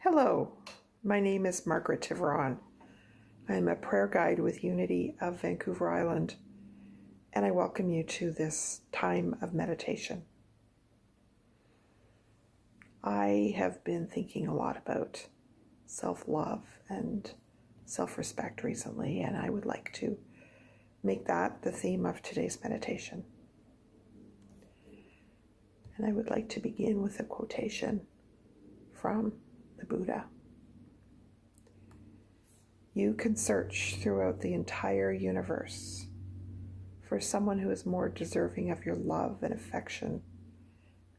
Hello, my name is Margaret Tiveron. I am a prayer guide with Unity of Vancouver Island, and I welcome you to this time of meditation. I have been thinking a lot about self-love and self-respect recently, and I would like to make that the theme of today's meditation. And I would like to begin with a quotation from the Buddha. You can search throughout the entire universe for someone who is more deserving of your love and affection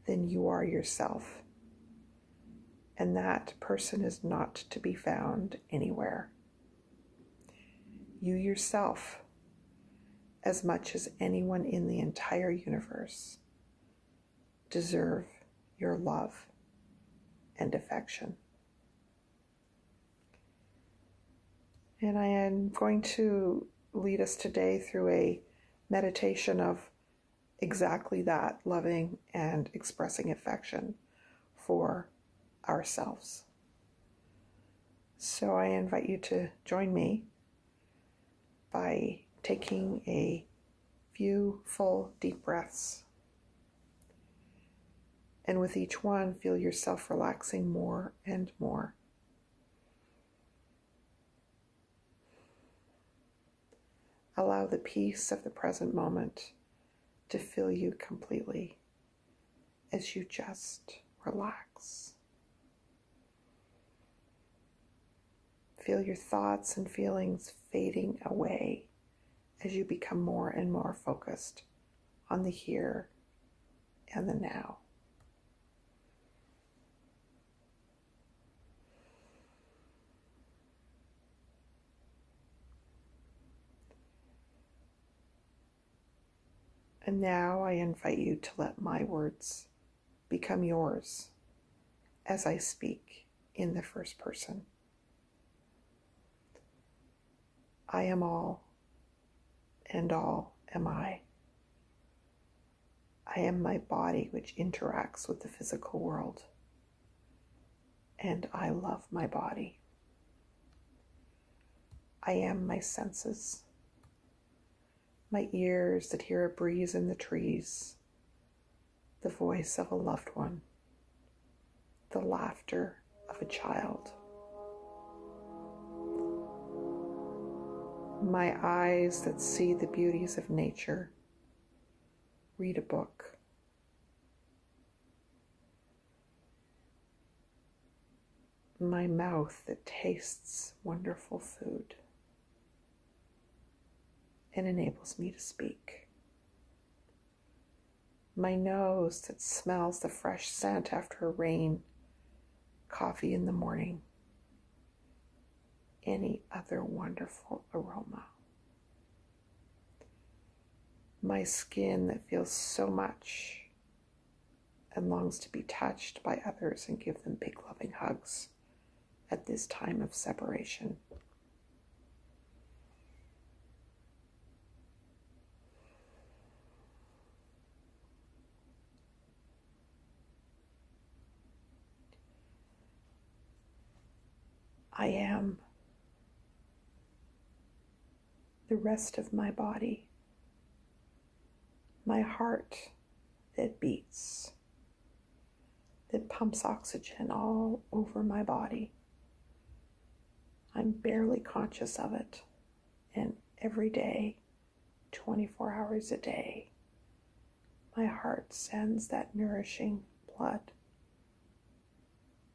than you are yourself. And that person is not to be found anywhere. You yourself, as much as anyone in the entire universe, deserve your love and affection. And I am going to lead us today through a meditation of exactly that, loving and expressing affection for ourselves. So I invite you to join me by taking a few full deep breaths. And with each one, feel yourself relaxing more and more. Allow the peace of the present moment to fill you completely as you just relax. Feel your thoughts and feelings fading away as you become more and more focused on the here and the now. And now I invite you to let my words become yours as I speak in the first person. I am all, and all am I. I am my body which interacts with the physical world, and I love my body. I am my senses. My ears that hear a breeze in the trees, the voice of a loved one, the laughter of a child. My eyes that see the beauties of nature, read a book. My mouth that tastes wonderful food and enables me to speak. My nose that smells the fresh scent after a rain, coffee in the morning, any other wonderful aroma. My skin that feels so much and longs to be touched by others and give them big loving hugs at this time of separation. I am the rest of my body, my heart that beats, that pumps oxygen all over my body. I'm barely conscious of it, and every day, 24 hours a day, my heart sends that nourishing blood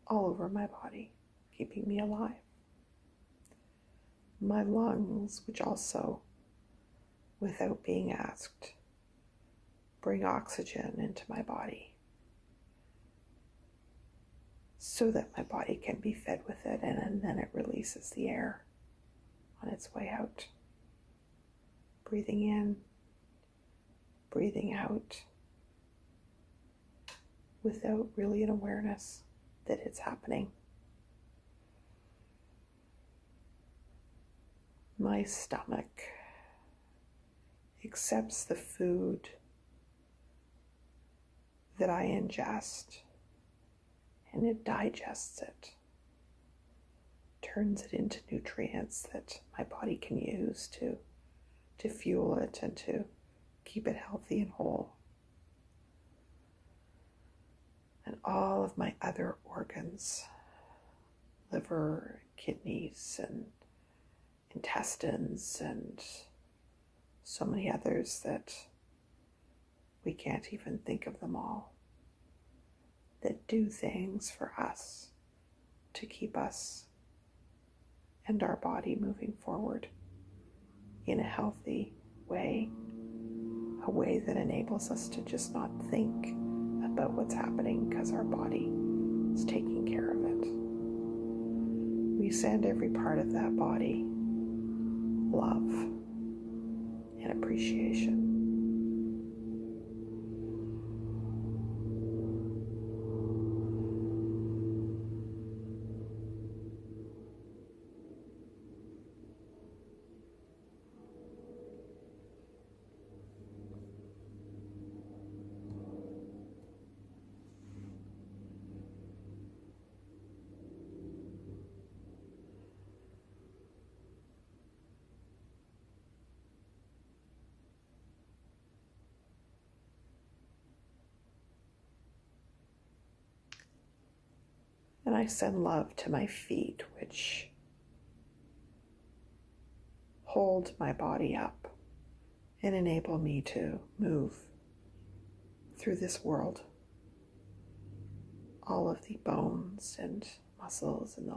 all over my body, keeping me alive. My lungs, which also, without being asked, bring oxygen into my body so that my body can be fed with it, and then it releases the air on its way out. Breathing in, breathing out, without really an awareness that it's happening. My stomach accepts the food that I ingest, and it digests it turns it into nutrients that my body can use to fuel it and to keep it healthy and whole. And all of my other organs, liver, kidneys, and intestines, and so many others that we can't even think of them all, that do things for us to keep us and our body moving forward in a healthy way, a way that enables us to just not think about what's happening because our body is taking care of it. We send every part of that body love and appreciation. And I send love to my feet, which hold my body up and enable me to move through this world. All of the bones and muscles in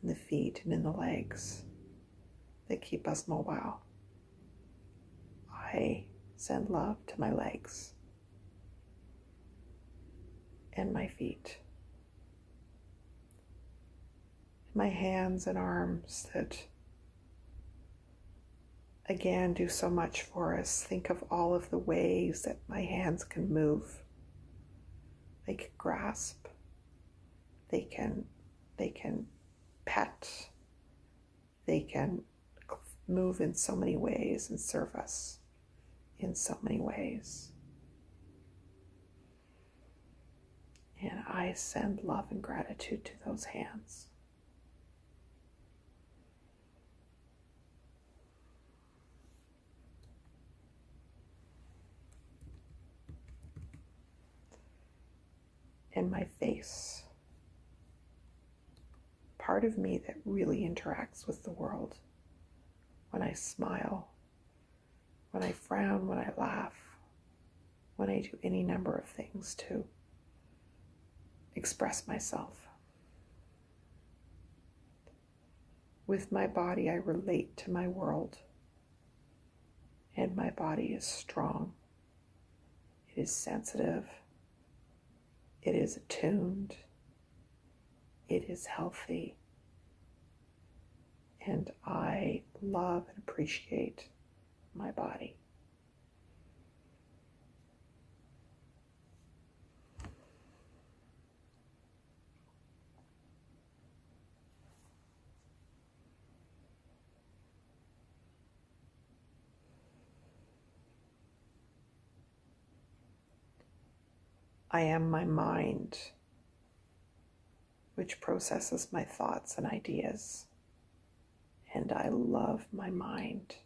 the feet and in the legs that keep us mobile. I send love to my legs and my feet. My hands and arms that, again, do so much for us. Think of all of the ways that my hands can move. They can grasp. They can pet. They can move in so many ways and serve us in so many ways. And I send love and gratitude to those hands. And my face, part of me that really interacts with the world. When I smile, when I frown, when I laugh, when I do any number of things to express myself. With my body, I relate to my world, and my body is strong. It is sensitive. It is attuned. It is healthy. And I love and appreciate my body. I am my mind, which processes my thoughts and ideas. And I love my mind.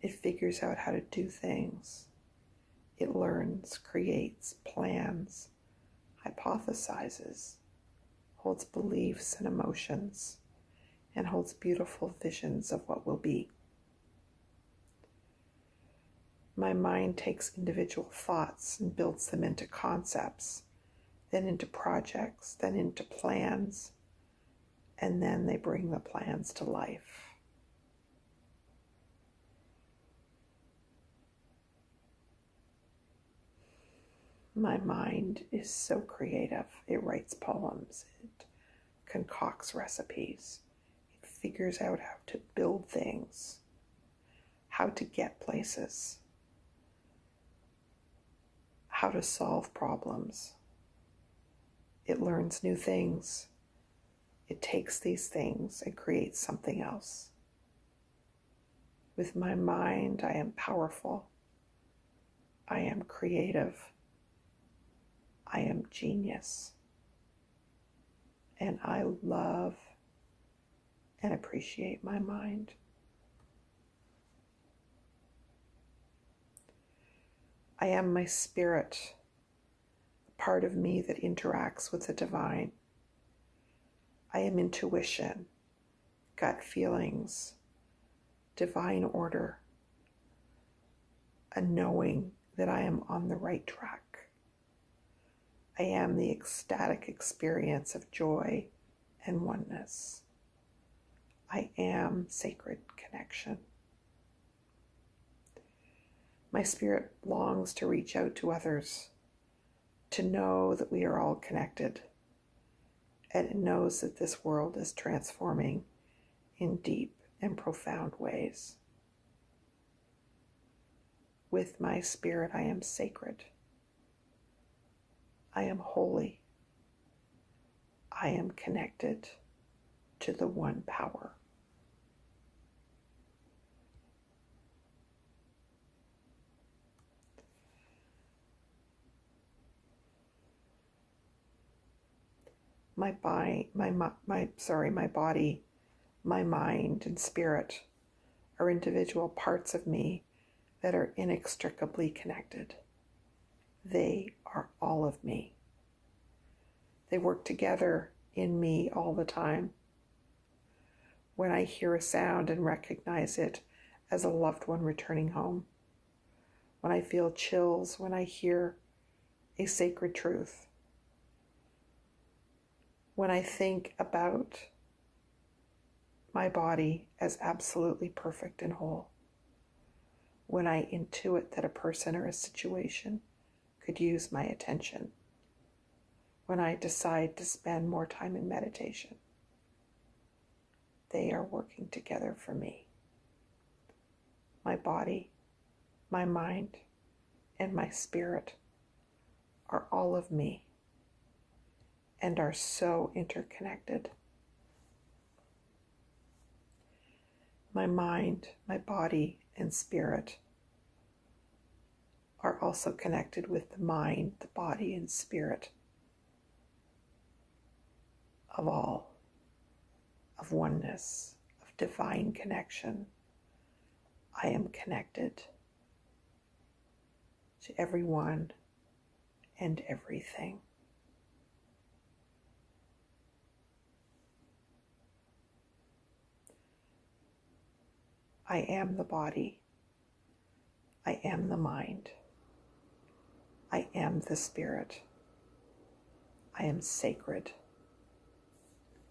It figures out how to do things. It learns, creates, plans, hypothesizes, holds beliefs and emotions, and holds beautiful visions of what will be. My mind takes individual thoughts and builds them into concepts, then into projects, then into plans, and then they bring the plans to life. My mind is so creative. It writes poems. It concocts recipes. It figures out how to build things, how to get places, how to solve problems. It learns new things. It takes these things and creates something else. With my mind, I am powerful. I am creative. I am genius. and I love and appreciate my mind. I am my spirit, the part of me that interacts with the divine. I am intuition, gut feelings, divine order, a knowing that I am on the right track. I am the ecstatic experience of joy and oneness. I am sacred connection. My spirit longs to reach out to others, to know that we are all connected, and it knows that this world is transforming in deep and profound ways. With my spirit, I am sacred. I am holy. I am connected to the one power. My body, my mind, and spirit are individual parts of me that are inextricably connected. They are all of me. They work together in me all the time. When I hear a sound and recognize it as a loved one returning home, when I feel chills when I hear a sacred truth, when I think about my body as absolutely perfect and whole, when I intuit that a person or a situation could use my attention, when I decide to spend more time in meditation, they are working together for me. My body, my mind, and my spirit are all of me and are so interconnected. My mind, my body, and spirit are also connected with the mind, the body, and spirit of all, of oneness, of divine connection. I am connected to everyone and everything. I am the body. I am the mind. I am the spirit. I am sacred.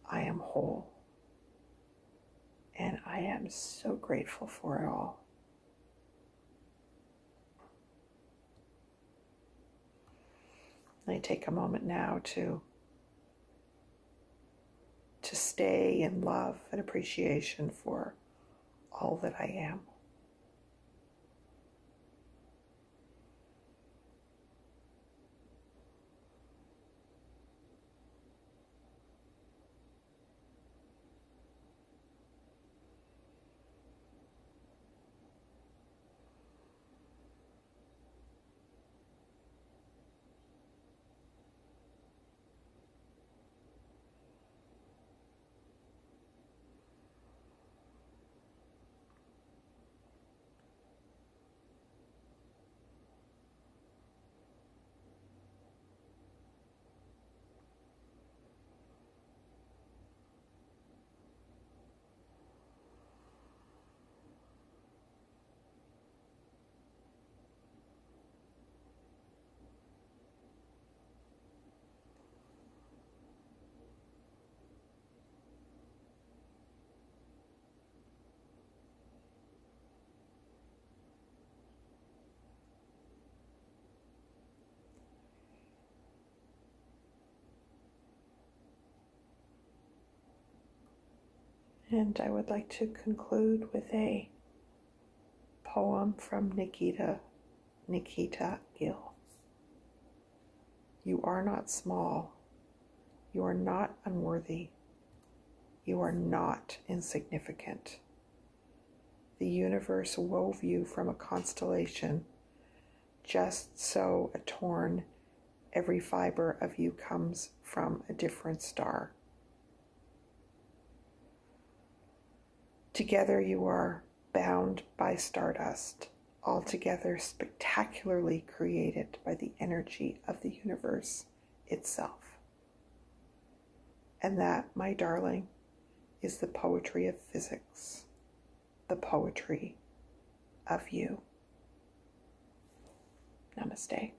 I am whole. And I am so grateful for it all. I take a moment now to stay in love and appreciation for all that I am. And I would like to conclude with a poem from Nikita Gill. You are not small. You are not unworthy. You are not insignificant. The universe wove you from a constellation, just so every fiber of you comes from a different star. Together you are bound by stardust, altogether spectacularly created by the energy of the universe itself. And that, my darling, is the poetry of physics, the poetry of you. Namaste.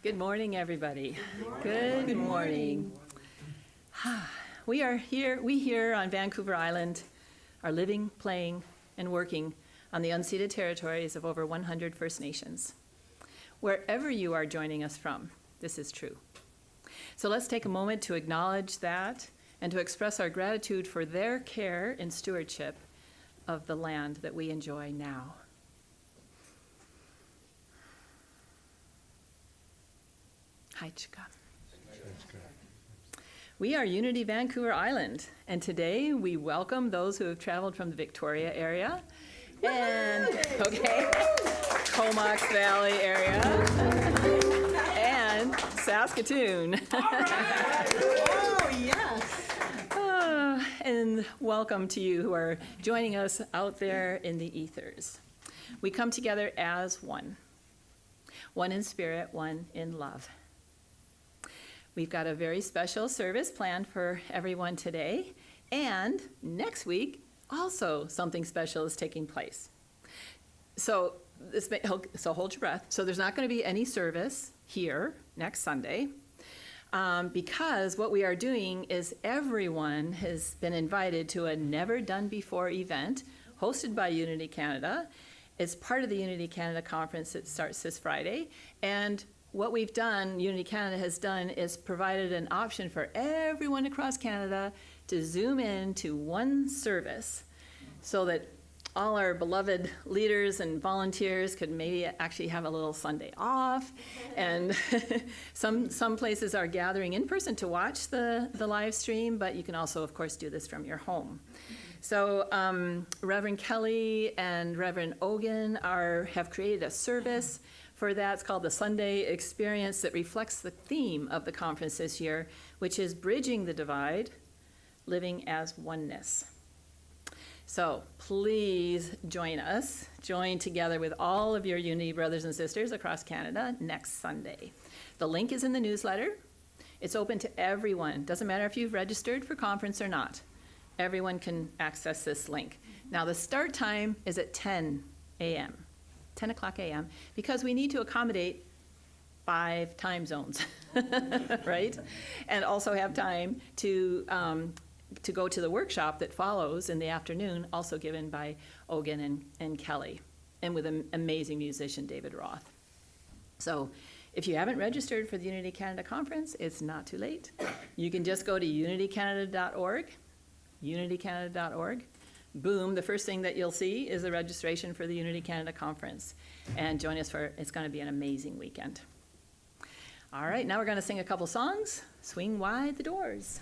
Good morning, everybody. Good morning. We here on Vancouver Island are living, playing, and working on the unceded territories of over 100 First Nations. Wherever you are joining us from, this is true. So let's take a moment to acknowledge that and to express our gratitude for their care and stewardship of the land that we enjoy now. Hi, Chika. We are Unity Vancouver Island, and today we welcome those who have traveled from the Victoria area and Comox Valley area and Saskatoon. All right. Oh, yes. And welcome to you who are joining us out there in the ethers. We come together as one in spirit, one in love. We've got a very special service planned for everyone today, and next week, also something special is taking place. So hold your breath. So there's not going to be any service here next Sunday, because what we are doing is everyone has been invited to a never-done-before event hosted by Unity Canada. It's part of the Unity Canada conference that starts this Friday, and what we've done, Unity Canada has done, is provided an option for everyone across Canada to zoom in to one service so that all our beloved leaders and volunteers could maybe actually have a little Sunday off. And some places are gathering in person to watch the live stream, but you can also, of course, do this from your home. So Reverend Kelly and Reverend Ogan have created a service for that. It's called the Sunday Experience, that reflects the theme of the conference this year, which is Bridging the Divide, Living as Oneness. So please join together with all of your Unity brothers and sisters across Canada next Sunday. The link is in the newsletter. It's open to everyone. Doesn't matter if you've registered for conference or not. Everyone can access this link. Now the start time is at 10 o'clock a.m., because we need to accommodate 5 time zones, right? And also have time to go to the workshop that follows in the afternoon, also given by Ogan and Kelly, and with an amazing musician, David Roth. So if you haven't registered for the Unity Canada Conference, it's not too late. You can just go to unitycanada.org, unitycanada.org. Boom, the first thing that you'll see is the registration for the Unity Canada Conference. And join us it's going to be an amazing weekend. All right, now we're going to sing a couple songs. Swing wide the doors.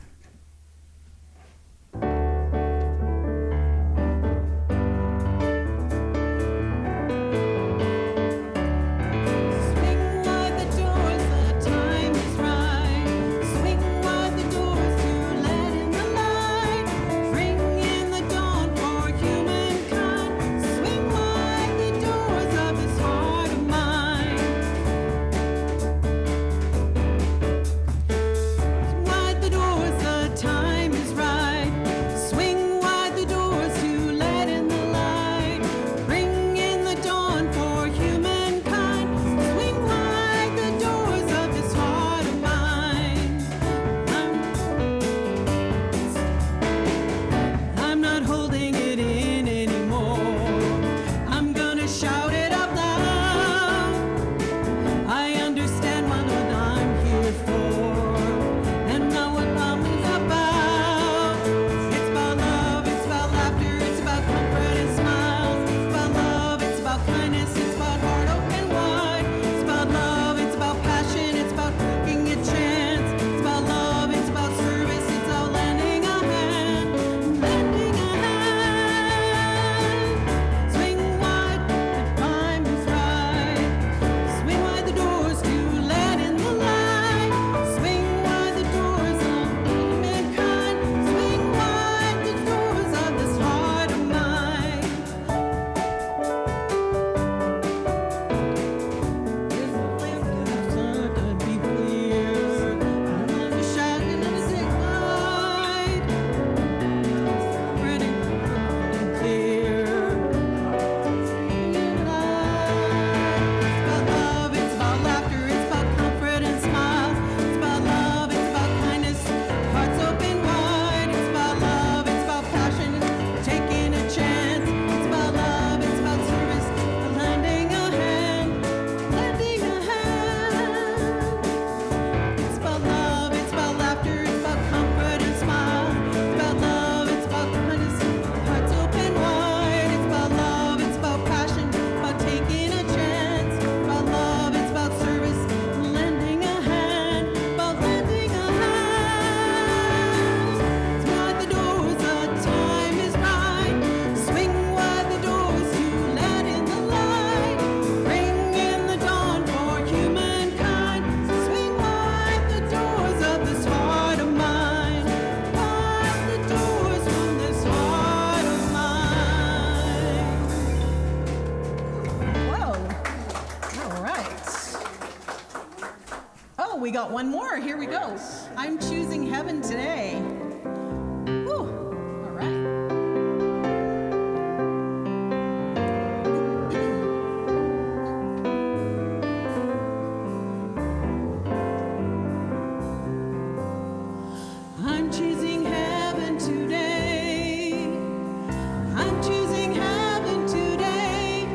we got one more. Here we go. I'm choosing heaven today. Whew. All right. I'm choosing heaven today. I'm choosing heaven today.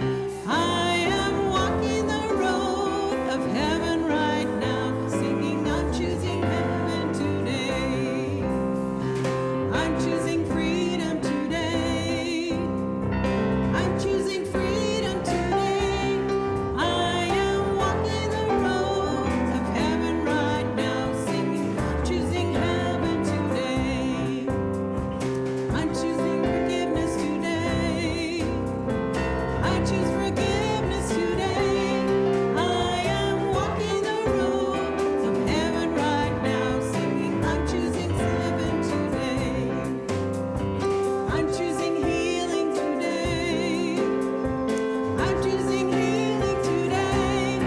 I am walking the road of heaven right now, singing I'm choosing heaven today. I'm choosing freedom today. I'm choosing freedom today. I am walking the road of heaven right now, singing I'm choosing heaven today. I'm choosing forgiveness today. I choose forgiveness today. I am walking the roads of heaven right now, singing I'm choosing heaven today. I'm choosing healing today. I'm choosing healing today.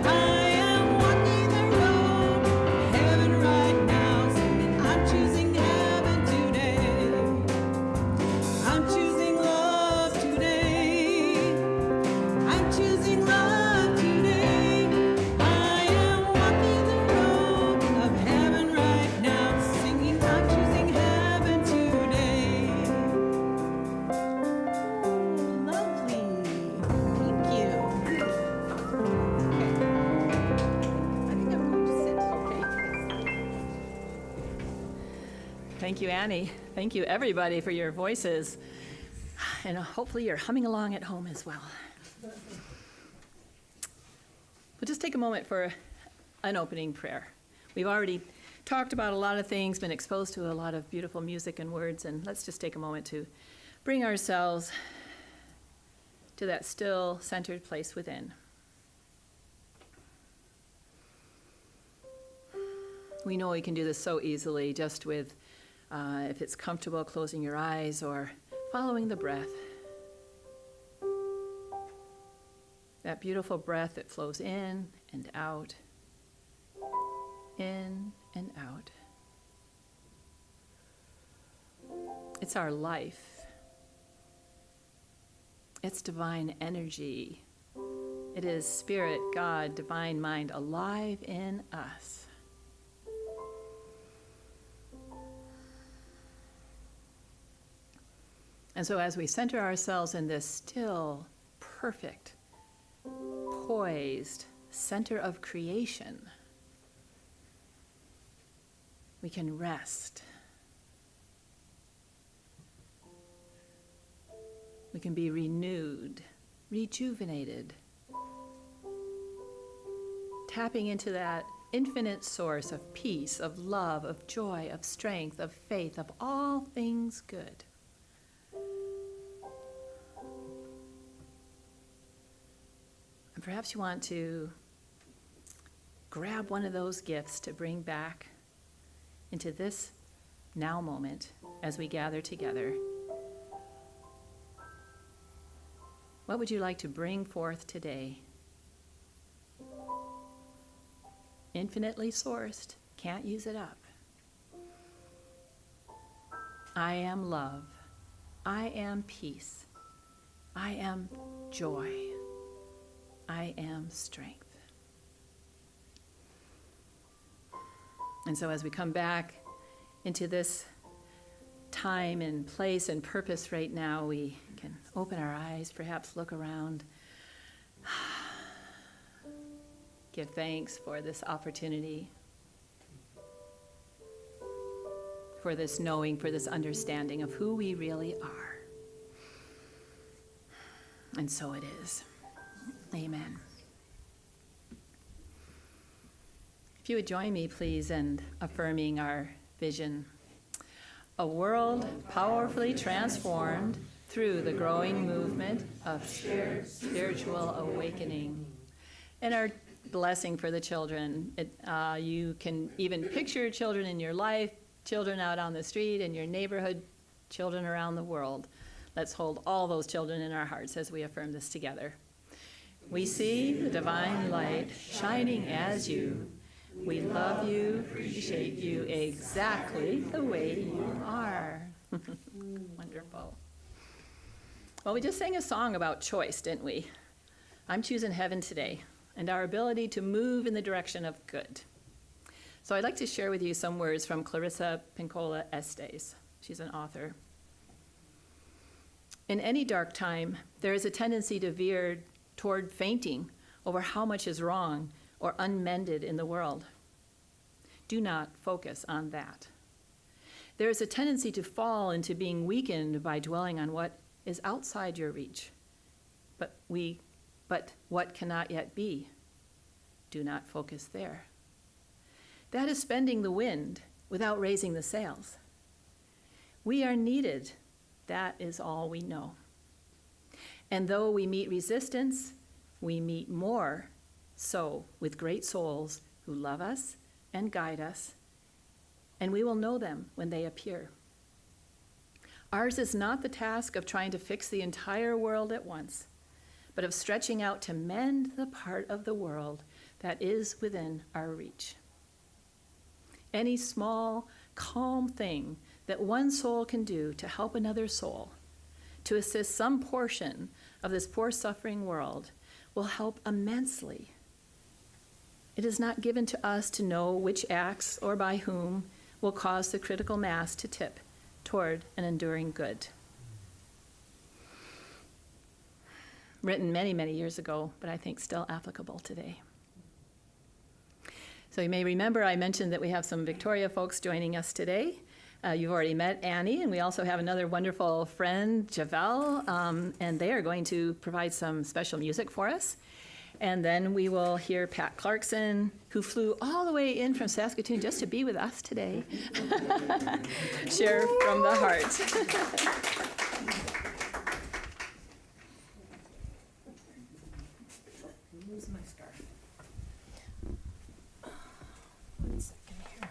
I am walking the road of heaven right now, singing I'm choosing heaven today. I'm choosing love today. I'm choosing love today. I am walking the road of heaven right now, singing I'm choosing heaven today. Oh, lovely. Thank you. Okay. I think I'm going to sit. Okay. Thank you, Annie. Thank you, everybody, for your voices. And hopefully you're humming along at home as well. We'll just take a moment for an opening prayer. We've already talked about a lot of things, been exposed to a lot of beautiful music and words, and let's just take a moment to bring ourselves to that still, centered place within. We know we can do this so easily just with, if it's comfortable, closing your eyes or following the breath. That beautiful breath that flows in and out, in and out. It's our life. It's divine energy. It is spirit, God, divine mind alive in us. And so as we center ourselves in this still, perfect, poised center of creation, we can rest. We can be renewed, rejuvenated, tapping into that infinite source of peace, of love, of joy, of strength, of faith, of all things good. And perhaps you want to grab one of those gifts to bring back into this now moment as we gather together. What would you like to bring forth today? Infinitely sourced, can't use it up. I am love. I am peace. I am joy. I am strength. And so as we come back into this time and place and purpose right now, we can open our eyes, perhaps look around, give thanks for this opportunity, for this knowing, for this understanding of who we really are. And so it is. Amen. If you would join me, please, in affirming our vision. A world powerfully transformed through the growing movement of spiritual awakening. And our blessing for the children. You can even picture children in your life, children out on the street, in your neighborhood, children around the world. Let's hold all those children in our hearts as we affirm this together. We see the divine light shining as you. We love you, appreciate you exactly the way you are. Wonderful. Well, we just sang a song about choice, didn't we? I'm choosing heaven today and our ability to move in the direction of good. So I'd like to share with you some words from Clarissa Pinkola Estes. She's an author. In any dark time, there is a tendency to veer toward fainting over how much is wrong or unmended in the world. Do not focus on that. There is a tendency to fall into being weakened by dwelling on what is outside your reach, but what cannot yet be. Do not focus there. That is spending the wind without raising the sails. We are needed. That is all we know. And though we meet resistance, we meet more so with great souls who love us and guide us, and we will know them when they appear. Ours is not the task of trying to fix the entire world at once, but of stretching out to mend the part of the world that is within our reach. Any small, calm thing that one soul can do to help another soul, to assist some portion of this poor suffering world, will help immensely. It is not given to us to know which acts or by whom will cause the critical mass to tip toward an enduring good. Written many, many years ago, but I think still applicable today. So you may remember I mentioned that we have some Victoria folks joining us today. You've already met Annie, and we also have another wonderful friend, Javel, and they are going to provide some special music for us. And then we will hear Pat Clarkson, who flew all the way in from Saskatoon just to be with us today. Share from the heart. Lose my scarf. One second here.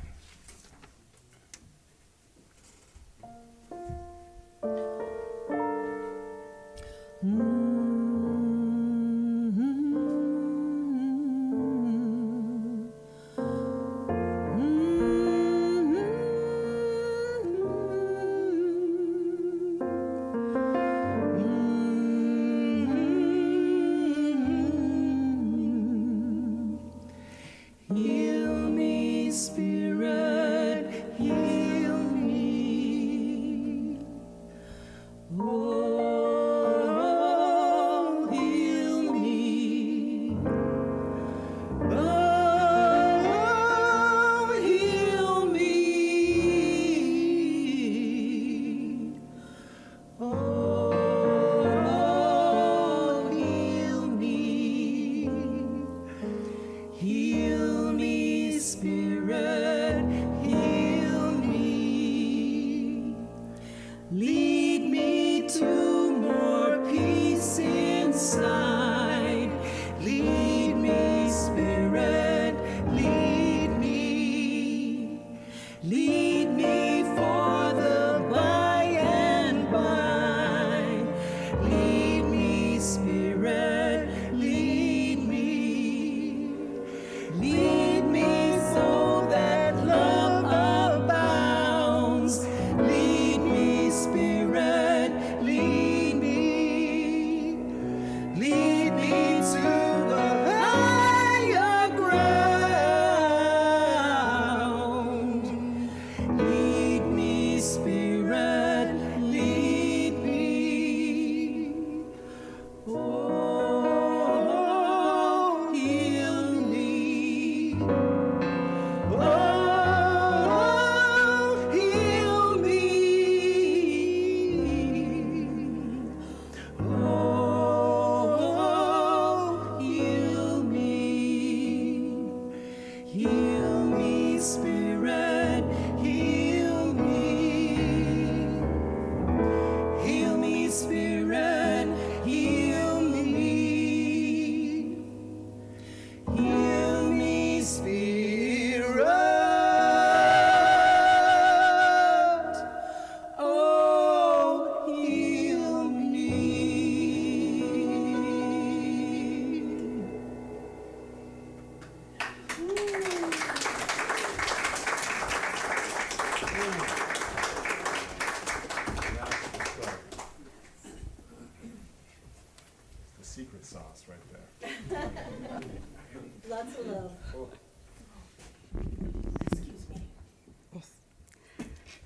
Lots of love.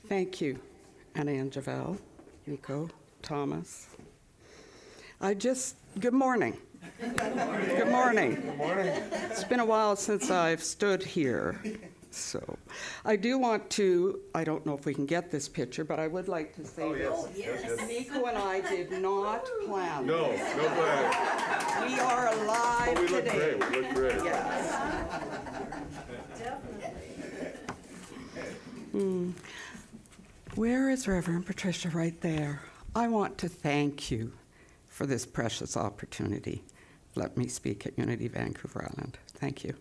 Thank you, Anna and Javel, Nico, Thomas. Good morning. Good morning. Good morning. It's been a while since I've stood here. So I do want to, I don't know if we can get this picture, but I would like to say that Nico and I did not plan No this. plan. We are alive We look today. great, we look great. Yes. Where is Reverend Patricia? Right there. I want to thank you for this precious opportunity. Let me speak at Unity Vancouver Island. Thank you.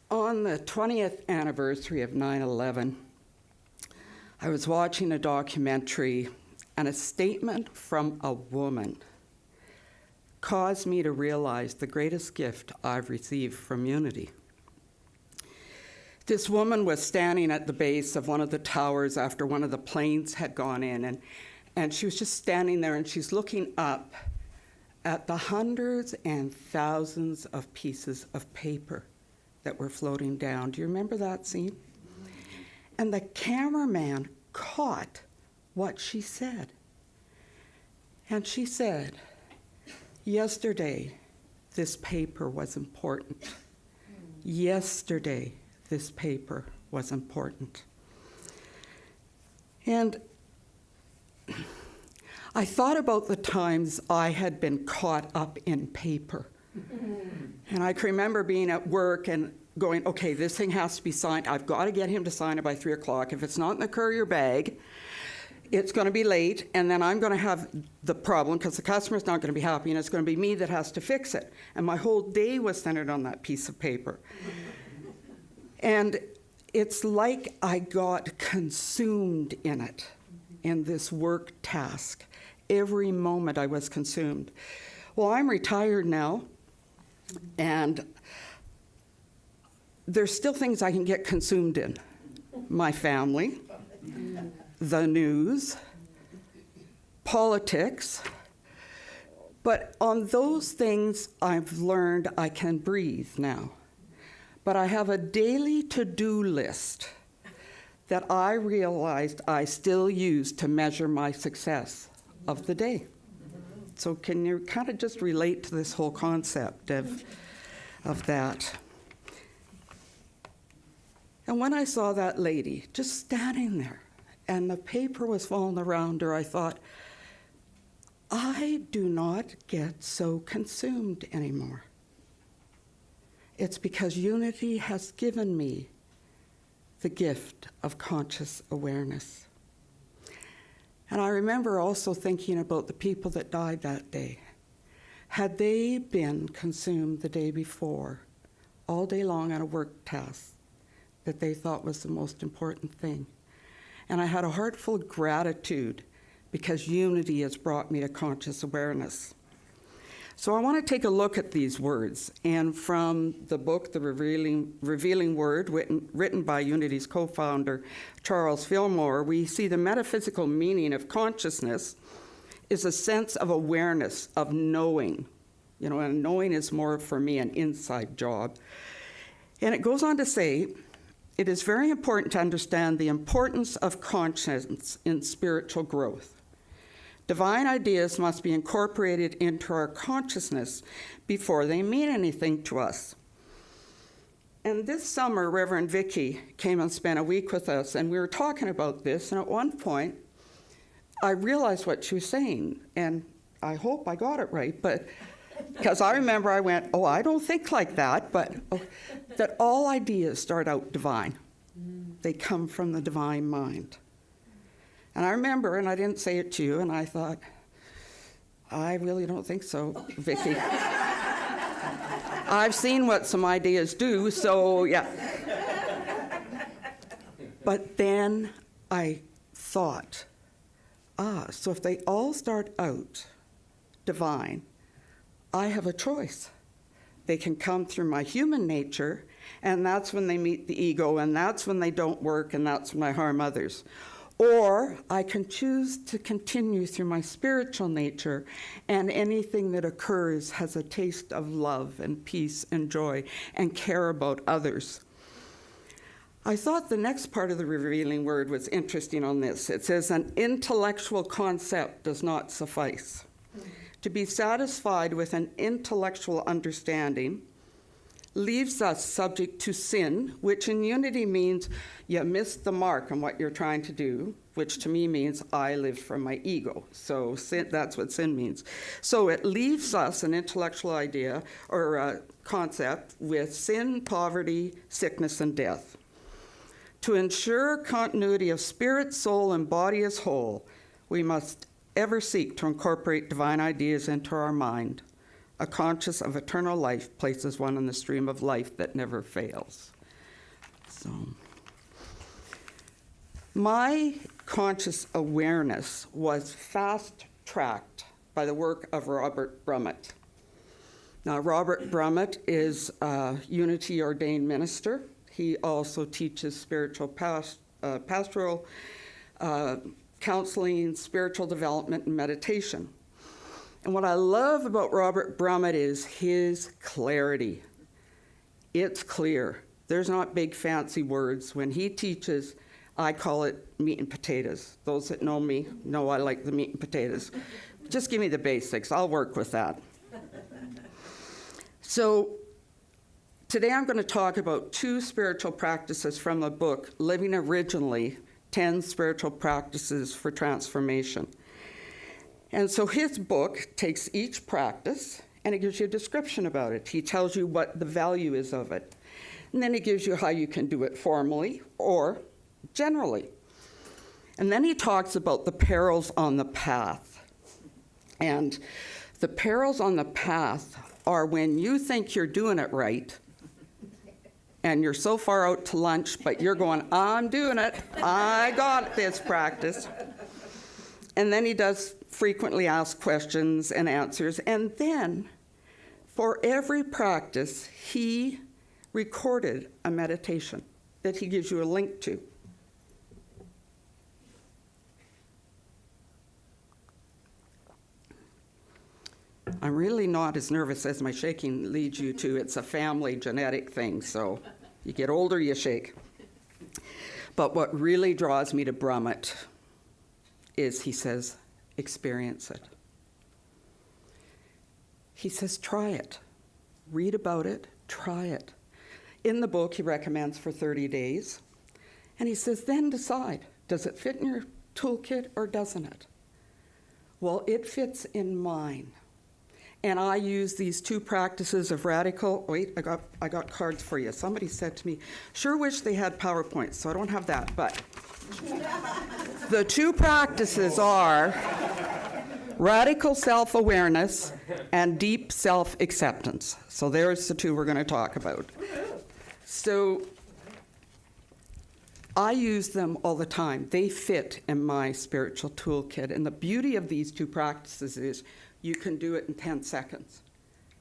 On the 20th anniversary of 9/11, I was watching a documentary, and a statement from a woman caused me to realize the greatest gift I've received from Unity. This woman was standing at the base of one of the towers after one of the planes had gone in, and she was just standing there, and she's looking up at the hundreds and thousands of pieces of paper that were floating down. Do you remember that scene? And the cameraman caught what she said. And she said, yesterday, this paper was important. Yesterday, this paper was important. And I thought about the times I had been caught up in paper. And I can remember being at work and going, okay, this thing has to be signed. I've got to get him to sign it by 3 o'clock. If it's not in the courier bag, it's going to be late, and then I'm going to have the problem because the customer's not going to be happy, and it's going to be me that has to fix it. And my whole day was centered on that piece of paper. And it's like I got consumed in it, in this work task. Every moment I was consumed. Well, I'm retired now, and there's still things I can get consumed in. My family, the news, politics. But on those things, I've learned I can breathe now. But I have a daily to-do list that I realized I still use to measure my success of the day. So can you kind of just relate to this whole concept of that? And when I saw that lady just standing there and the paper was falling around her, I thought, I do not get so consumed anymore. It's because Unity has given me the gift of conscious awareness. And I remember also thinking about the people that died that day. Had they been consumed the day before, all day long on a work task that they thought was the most important thing? And I had a heart full of gratitude because Unity has brought me to conscious awareness. So I want to take a look at these words. And from the book, The Revealing Word, written by Unity's co-founder, Charles Fillmore, we see the metaphysical meaning of consciousness is a sense of awareness, of knowing. You know, and knowing is more, for me, an inside job. And it goes on to say, it is very important to understand the importance of conscience in spiritual growth. Divine ideas must be incorporated into our consciousness before they mean anything to us. And this summer, Reverend Vicky came and spent a week with us, and we were talking about this, and at one point, I realized what she was saying, and I hope I got it right, but because I remember I went, oh, I don't think like that, but that all ideas start out divine. They come from the divine mind. And I remember, and I didn't say it to you, and I thought, I really don't think so, Vicky. I've seen what some ideas do, so yeah. But then I thought, so if they all start out divine, I have a choice. They can come through my human nature, and that's when they meet the ego, and that's when they don't work, and that's when I harm others. Or I can choose to continue through my spiritual nature, and anything that occurs has a taste of love and peace and joy and care about others. I thought the next part of the revealing word was interesting on this. It says, an intellectual concept does not suffice. To be satisfied with an intellectual understanding leaves us subject to sin, which in unity means you missed the mark on what you're trying to do, which to me means I live from my ego. So sin, that's what sin means. So it leaves us an intellectual idea or a concept with sin, poverty, sickness, and death. To ensure continuity of spirit, soul, and body as whole, we must ever seek to incorporate divine ideas into our mind. A conscious of eternal life places one in the stream of life that never fails. So, my conscious awareness was fast-tracked by the work of Robert Brummett. Now, Robert Brummett is a Unity ordained minister. He also teaches spiritual pastoral counseling, spiritual development, and meditation. And what I love about Robert Brummett is his clarity. It's clear. There's not big fancy words. When he teaches, I call it meat and potatoes. Those that know me know I like the meat and potatoes. Just give me the basics. I'll work with that. So today I'm going to talk about 2 spiritual practices from the book, Living Originally, 10 Spiritual Practices for Transformation. And so his book takes each practice and it gives you a description about it. He tells you what the value is of it. And then he gives you how you can do it formally or generally. And then he talks about the perils on the path. And the perils on the path are when you think you're doing it right and you're so far out to lunch, but you're going, I'm doing it. I got this practice. And then he does frequently asked questions and answers. And then for every practice, he recorded a meditation that he gives you a link to. I'm really not as nervous as my shaking leads you to. It's a family genetic thing, so you get older, you shake. But what really draws me to Brummett is, he says, experience it. He says, try it. Read about it, try it. In the book, he recommends for 30 days. And he says, then decide, does it fit in your toolkit or doesn't it? Well, it fits in mine. And I use these 2 practices of radical, wait, I got cards for you. Somebody said to me, sure wish they had PowerPoints, so I don't have that, but the 2 practices are radical self-awareness and deep self-acceptance. So there's the 2 we're going to talk about. So I use them all the time. They fit in my spiritual toolkit. And the beauty of these 2 practices is you can do it in 10 seconds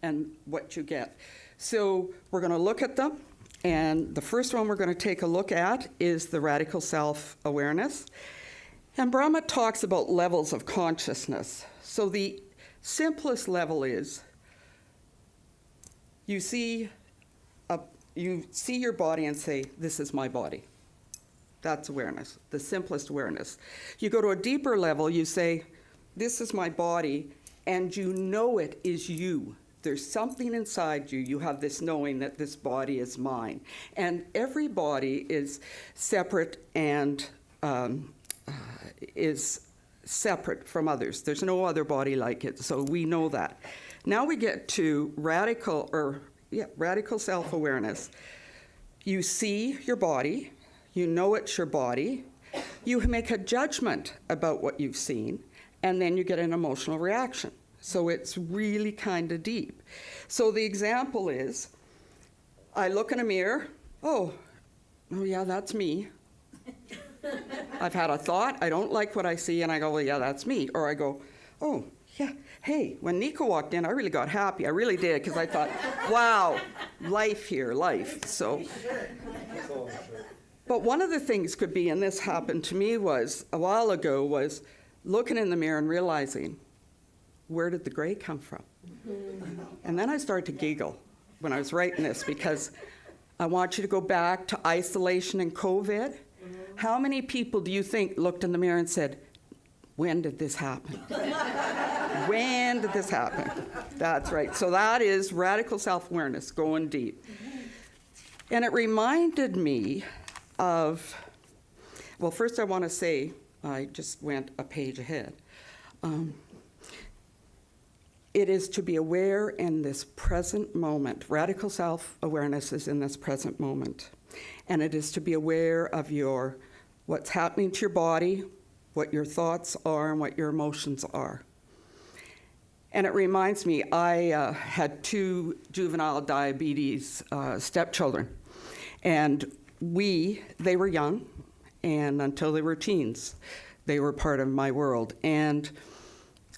and what you get. So we're going to look at them. And the first one we're going to take a look at is the radical self-awareness. And Brummett talks about levels of consciousness. So the simplest level is you see your body and say, this is my body. That's awareness, the simplest awareness. You go to a deeper level, you say, this is my body, and you know it is you. There's something inside you. You have this knowing that this body is mine. And every body is separate and is separate from others. There's no other body like it, so we know that. Now we get to radical self-awareness. You see your body. You know it's your body. You make a judgment about what you've seen, and then you get an emotional reaction. So it's really kind of deep. So the example is, I look in a mirror, oh yeah, that's me. I've had a thought, I don't like what I see, and I go, well, yeah, that's me. Or I go, oh, yeah, hey, when Nico walked in, I really got happy. I really did, because I thought, wow, life here, life. So But one of the things could be, and this happened to me was a while ago, was looking in the mirror and realizing, where did the gray come from? And then I started to giggle when I was writing this, because I want you to go back to isolation and COVID. How many people do you think looked in the mirror and said, when did this happen? When did this happen? That's right. So that is radical self-awareness, going deep. And it reminded me of, well, first I want to say, I just went a page ahead. It is to be aware in this present moment. Radical self-awareness is in this present moment. And it is to be aware of what's happening to your body, what your thoughts are, and what your emotions are. And it reminds me, I had 2 juvenile diabetes stepchildren. And they were young, and until they were teens, they were part of my world. And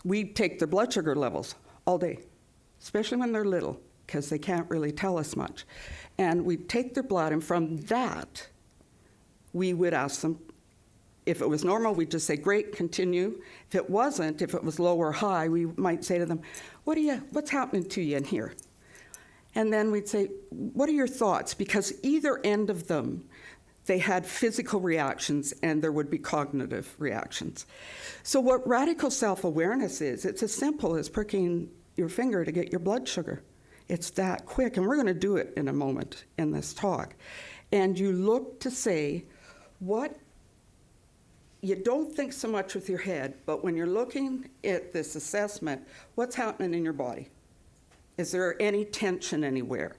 we take their blood sugar levels all day, especially when they're little, because they can't really tell us much. And we'd take their blood, and from that, we would ask them, if it was normal, we'd just say, great, continue. If it wasn't, if it was low or high, we might say to them, what's happening to you in here? And then we'd say, what are your thoughts? Because either end of them, they had physical reactions and there would be cognitive reactions. So what radical self-awareness is, it's as simple as pricking your finger to get your blood sugar. It's that quick, and we're going to do it in a moment in this talk. And you look to say, you don't think so much with your head, but when you're looking at this assessment, what's happening in your body? Is there any tension anywhere?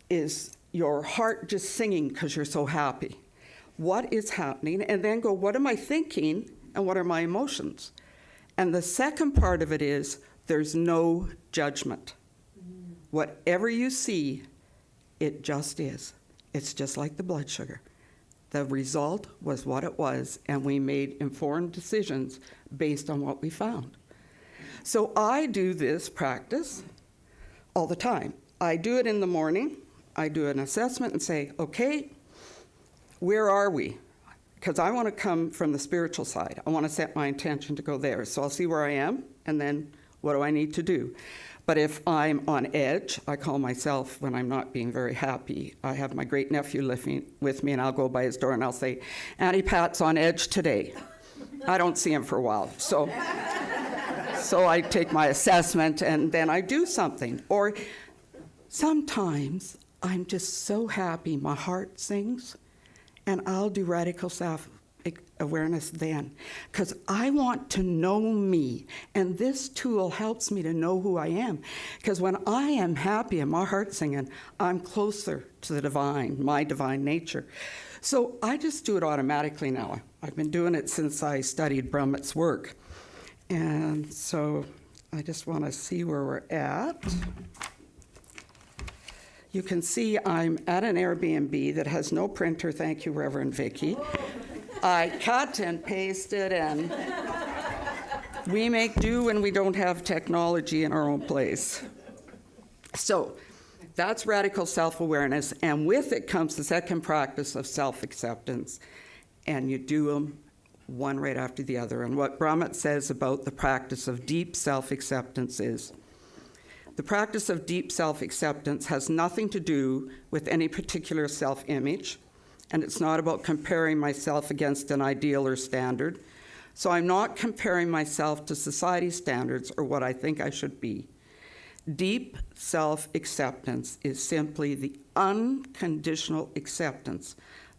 Is your heart just singing because you're so happy? What is happening? And then go, what am I thinking and what are my emotions? And the second part of it is, there's no judgment. Whatever you see, it just is. It's just like the blood sugar. The result was what it was, and we made informed decisions based on what we found. So I do this practice all the time. I do it in the morning. I do an assessment and say, okay, where are we? Because I want to come from the spiritual side. I want to set my intention to go there. So I'll see where I am, and then what do I need to do? But if I'm on edge, I call myself, when I'm not being very happy, I have my great nephew living with me, and I'll go by his door and I'll say, Auntie Pat's on edge today. I don't see him for a while. So I take my assessment and then I do something. Or sometimes I'm just so happy my heart sings, and I'll do radical self-awareness then, because I want to know me, and this tool helps me to know who I am, because when I am happy and my heart's singing, I'm closer to the divine, my divine nature. So I just do it automatically now. I've been doing it since I studied Brummett's work, and so I just want to see where we're at. You can see I'm at an Airbnb that has no printer, thank you, Reverend Vicky. I cut and pasted, and we make do when we don't have technology in our own place. So that's radical self-awareness, and with it comes the second practice of self-acceptance, and you do them one right after the other. And what Brummett says about the practice of deep self-acceptance is, the practice of deep self-acceptance has nothing to do with any particular self-image, and it's not about comparing myself against an ideal or standard. So I'm not comparing myself to society's standards or what I think I should be. Deep self-acceptance is simply the unconditional acceptance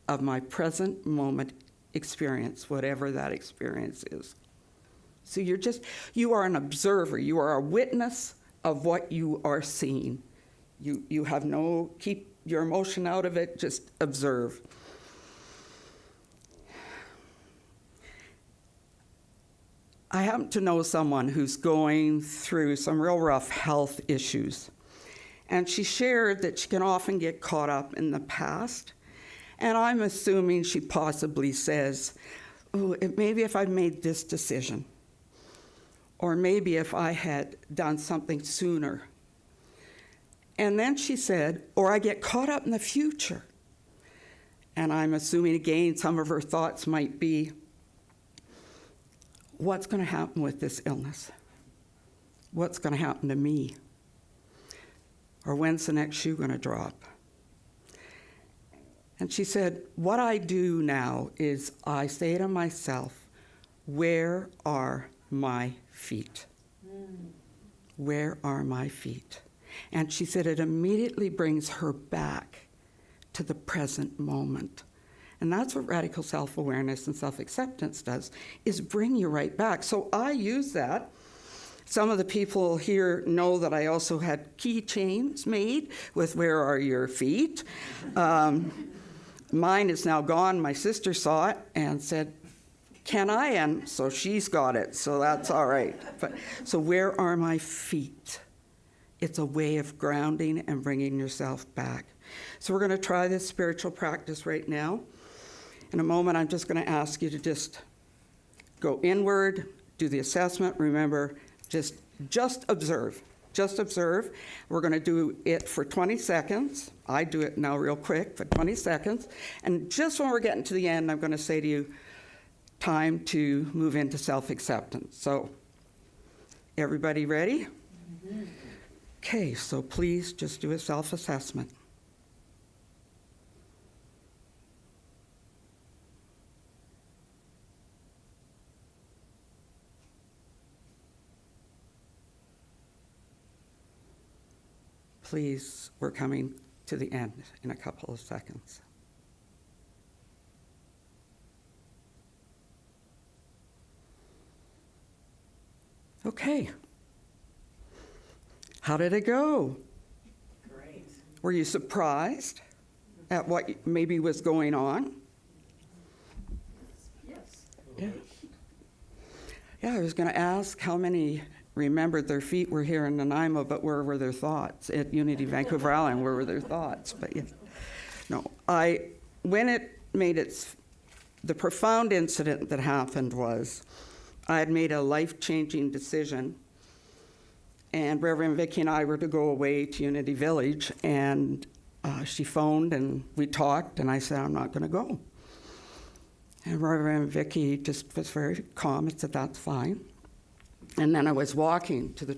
of my present moment experience, whatever that experience is. So you are an observer, you are a witness of what you are seeing. You have keep your emotion out of it, just observe. I happen to know someone who's going through some real rough health issues. And she shared that she can often get caught up in the past. And I'm assuming she possibly says, oh, maybe if I'd made this decision, or maybe if I had done something sooner. And then she said, or I get caught up in the future. And I'm assuming, again, some of her thoughts might be, what's going to happen with this illness? What's going to happen to me? Or when's the next shoe going to drop? And she said, what I do now is I say to myself, where are my feet? Where are my feet? And she said it immediately brings her back to the present moment. And that's what radical self-awareness and self-acceptance does, is bring you right back. So I use that. Some of the people here know that I also had keychains made with where are your feet. Mine is now gone. My sister saw it and said, can I? And so she's got it, so that's all right. But, so where are my feet? It's a way of grounding and bringing yourself back. So we're going to try this spiritual practice right now. In a moment, I'm just going to ask you to just go inward, do the assessment. Remember, just observe. Just observe. We're going to do it for 20 seconds. I do it now real quick for 20 seconds. And just when we're getting to the end, I'm going to say to you, time to move into self-acceptance. So, everybody ready? Okay, so please just do a self-assessment. Please, we're coming to the end in a couple of seconds. Okay. How did it go? Great. Were you surprised at what maybe was going on? Yes. Yeah. Yeah, I was going to ask how many remembered their feet were here in Nanaimo, but where were their thoughts? At Unity Vancouver Island, where were their thoughts? But yes. No, when it made the profound incident that happened was, I had made a life-changing decision, and Reverend Vicki and I were to go away to Unity Village, and she phoned and we talked, and I said, I'm not going to go. And Reverend Vicki just was very calm and said, that's fine. And then I was walking to the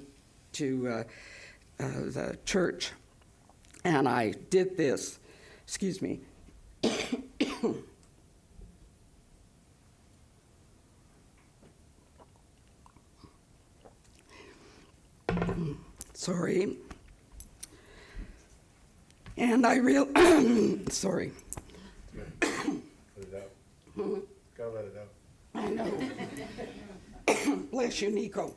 church, and I did this. Excuse me. Sorry. And I sorry. Let it out. Gotta let it out. I know. Bless you, Nico.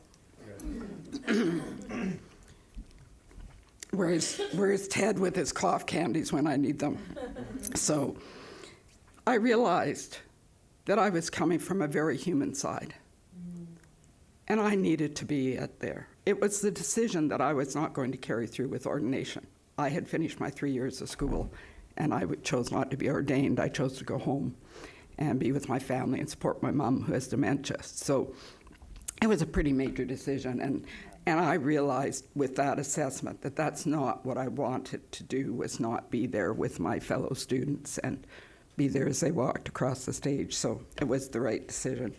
Where's Ted with his cough candies when I need them? So I realized that I was coming from a very human side, and I needed to be there. It was the decision that I was not going to carry through with ordination. I had finished my 3 years of school, and I chose not to be ordained. I chose to go home and be with my family and support my mom, who has dementia. So it was a pretty major decision, and I realized with that assessment that that's not what I wanted to do, was not be there with my fellow students and be there as they walked across the stage. So it was the right decision.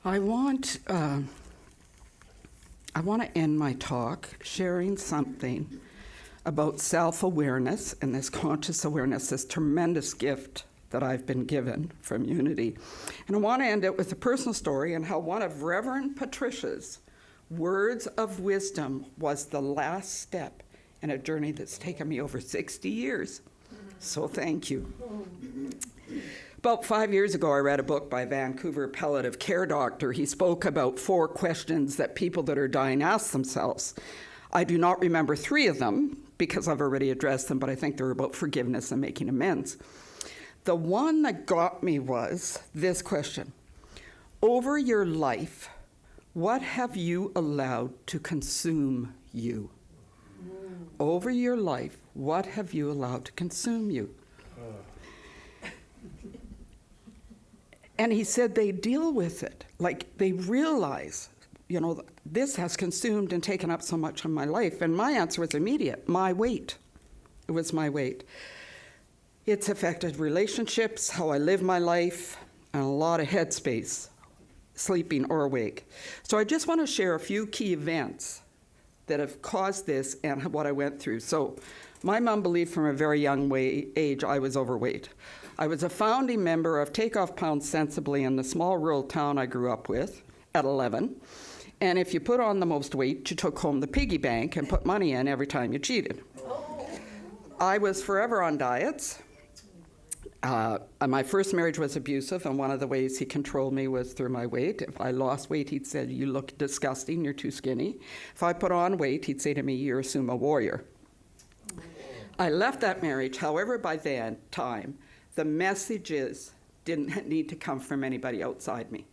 I want to end my talk sharing something about self-awareness and this conscious awareness, this tremendous gift that I've been given from Unity. And I want to end it with a personal story and how one of Reverend Patricia's words of wisdom was the last step in a journey that's taken me over 60 years. So thank you. About 5 years ago, I read a book by a Vancouver palliative care doctor. He spoke about 4 questions that people that are dying ask themselves. I do not remember 3 of them because I've already addressed them, but I think they're about forgiveness and making amends. The one that got me was this question: over your life, what have you allowed to consume you? Over your life, what have you allowed to consume you? And he said they deal with it, like they realize, this has consumed and taken up so much of my life. And my answer was immediate: my weight. It was my weight. It's affected relationships, how I live my life, and a lot of headspace, sleeping or awake. So I just want to share a few key events that have caused this and what I went through. So my mom believed from a very young age I was overweight. I was a founding member of Take Off Pounds Sensibly in the small rural town I grew up with at 11. And if you put on the most weight, you took home the piggy bank and put money in every time you cheated. I was forever on diets. My first marriage was abusive, and one of the ways he controlled me was through my weight. If I lost weight, he'd say, "You look disgusting, you're too skinny." If I put on weight, he'd say to me, "You're a sumo warrior." I left that marriage, however, by that time, the messages didn't need to come from anybody outside me.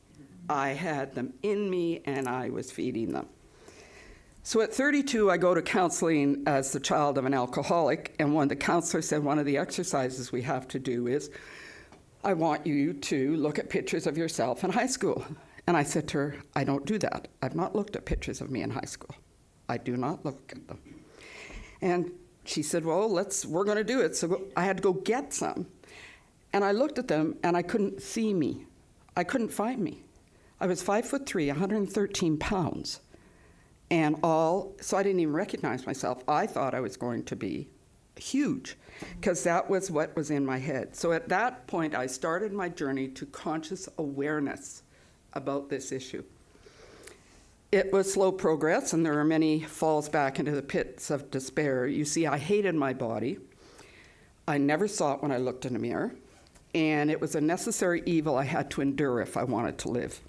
I had them in me, and I was feeding them. So at 32, I go to counseling as the child of an alcoholic, and one of the counselors said, one of the exercises we have to do is, I want you to look at pictures of yourself in high school. And I said to her, I don't do that. I've not looked at pictures of me in high school. I do not look at them. And she said, well, we're going to do it. So I had to go get some. And I looked at them, and I couldn't see me. I couldn't find me. I was 5'3", 113 pounds. So I didn't even recognize myself. I thought I was going to be huge, because that was what was in my head. So at that point, I started my journey to conscious awareness about this issue. It was slow progress, and there were many falls back into the pits of despair. You see, I hated my body. I never saw it when I looked in a mirror, and it was a necessary evil I had to endure if I wanted to live.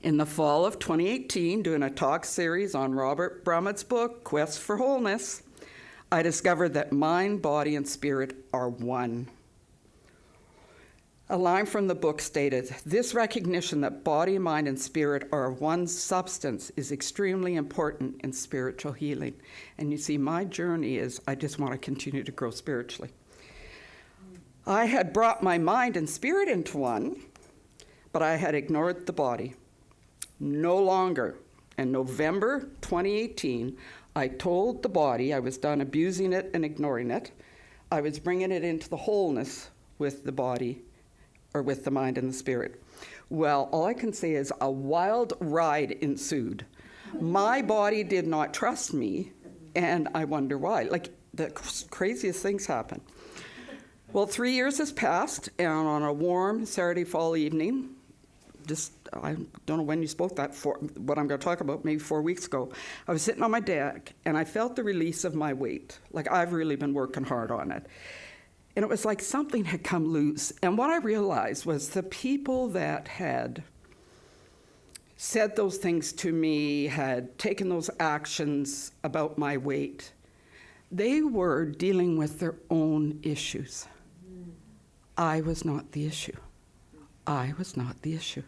In the fall of 2018, doing a talk series on Robert Brummett's book, Quest for Wholeness, I discovered that mind, body, and spirit are one. A line from the book stated, this recognition that body, mind, and spirit are one substance is extremely important in spiritual healing. And you see, my journey is I just want to continue to grow spiritually. I had brought my mind and spirit into one, but I had ignored the body. No longer. In November 2018, I told the body I was done abusing it and ignoring it. I was bringing it into the wholeness with the body, or with the mind and the spirit. Well, all I can say is a wild ride ensued. My body did not trust me, and I wonder why. Like, the craziest things happen. Well, 3 years has passed, and on a warm Saturday fall evening, I don't know when you spoke that, what I'm going to talk about, maybe 4 weeks ago, I was sitting on my deck, and I felt the release of my weight. Like, I've really been working hard on it. And it was like something had come loose. And what I realized was the people that had said those things to me, had taken those actions about my weight, they were dealing with their own issues. I was not the issue. I was not the issue.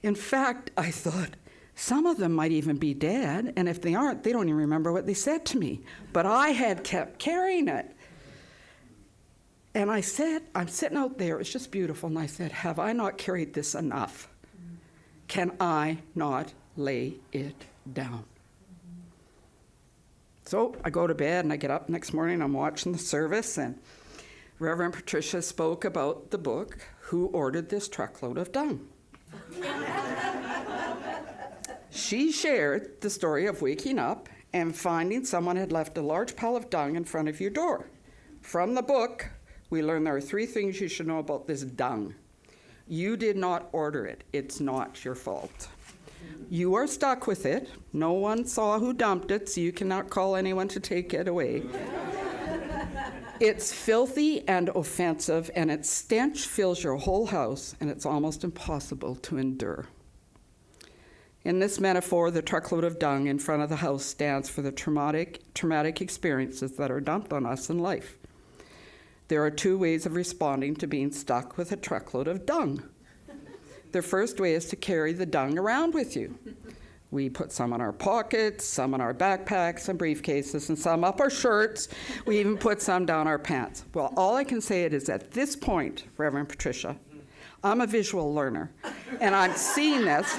In fact, I thought, some of them might even be dead, and if they aren't, they don't even remember what they said to me. But I had kept carrying it. And I said, I'm sitting out there, it's just beautiful, and I said, have I not carried this enough? Can I not lay it down? So I go to bed, and I get up next morning, I'm watching the service, and Reverend Patricia spoke about the book, Who Ordered This Truckload of Dung? She shared the story of waking up and finding someone had left a large pile of dung in front of your door. From the book, we learn there are 3 things you should know about this dung. You did not order it. It's not your fault. You are stuck with it. No one saw who dumped it, so you cannot call anyone to take it away. It's filthy and offensive, and its stench fills your whole house, and it's almost impossible to endure. In this metaphor, the truckload of dung in front of the house stands for the traumatic experiences that are dumped on us in life. There are 2 ways of responding to being stuck with a truckload of dung. The first way is to carry the dung around with you. We put some in our pockets, some in our backpacks and briefcases, and some up our shirts. We even put some down our pants. Well, all I can say is at this point, Reverend Patricia, I'm a visual learner, and I'm seeing this.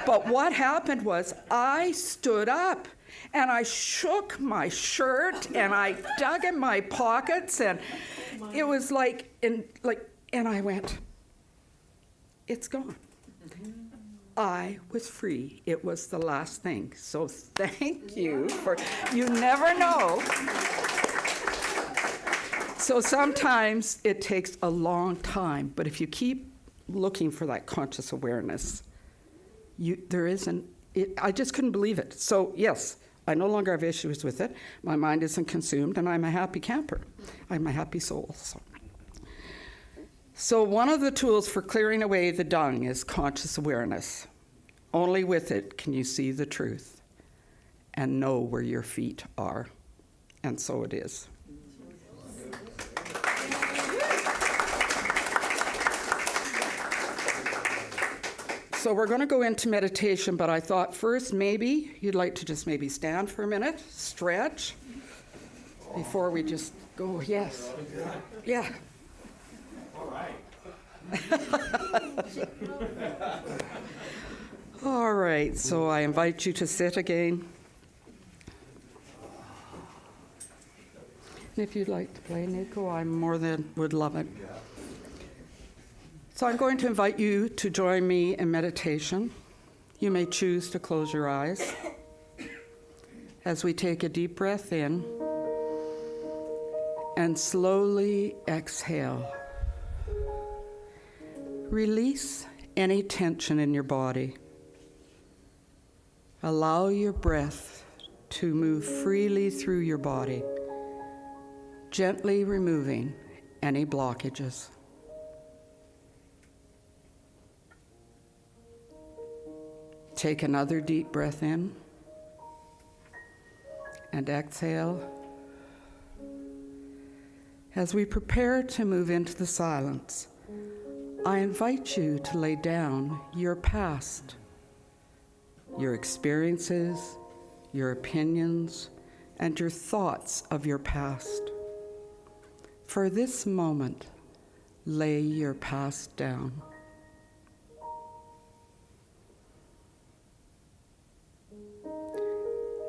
But what happened was I stood up and I shook my shirt and I dug in my pockets, and it was and I went, it's gone. I was free. It was the last thing. So thank you for, you never know. So sometimes it takes a long time, but if you keep looking for that conscious awareness, I just couldn't believe it. So yes, I no longer have issues with it. My mind isn't consumed, and I'm a happy camper. I'm a happy soul. So one of the tools for clearing away the dung is conscious awareness. Only with it can you see the truth and know where your feet are. And so it is. So we're going to go into meditation, but I thought first maybe you'd like to just maybe stand for a minute, stretch, before we just go. Yes. Yeah. All right. All right, so I invite you to sit again. And if you'd like to play, Nico, I more than would love it. So I'm going to invite you to join me in meditation. You may choose to close your eyes as we take a deep breath in and slowly exhale. Release any tension in your body. Allow your breath to move freely through your body, gently removing any blockages. Take another deep breath in and exhale. As we prepare to move into the silence, I invite you to lay down your past, your experiences, your opinions, and your thoughts of your past. For this moment, lay your past down.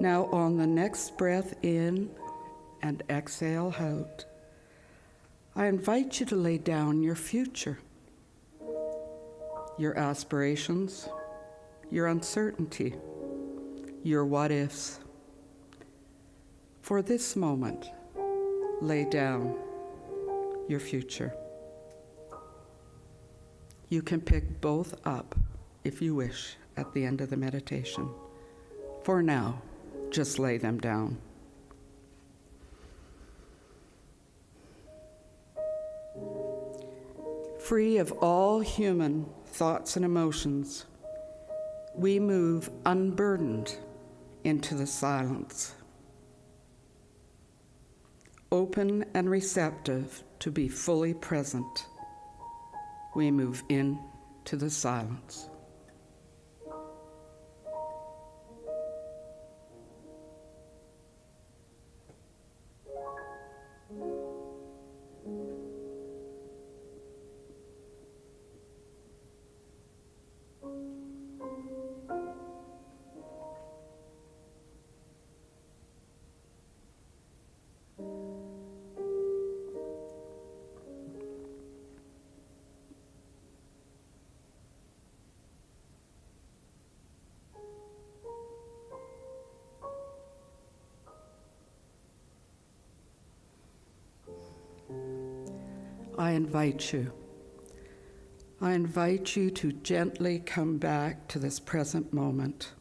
Now on the next breath in and exhale out, I invite you to lay down your future, your aspirations, your uncertainty, your what-ifs. For this moment, lay down your future. You can pick both up if you wish at the end of the meditation. For now, just lay them down. Free of all human thoughts and emotions, we move unburdened into the silence. Open and receptive to be fully present, we move into the silence. I invite you to gently come back to this present moment.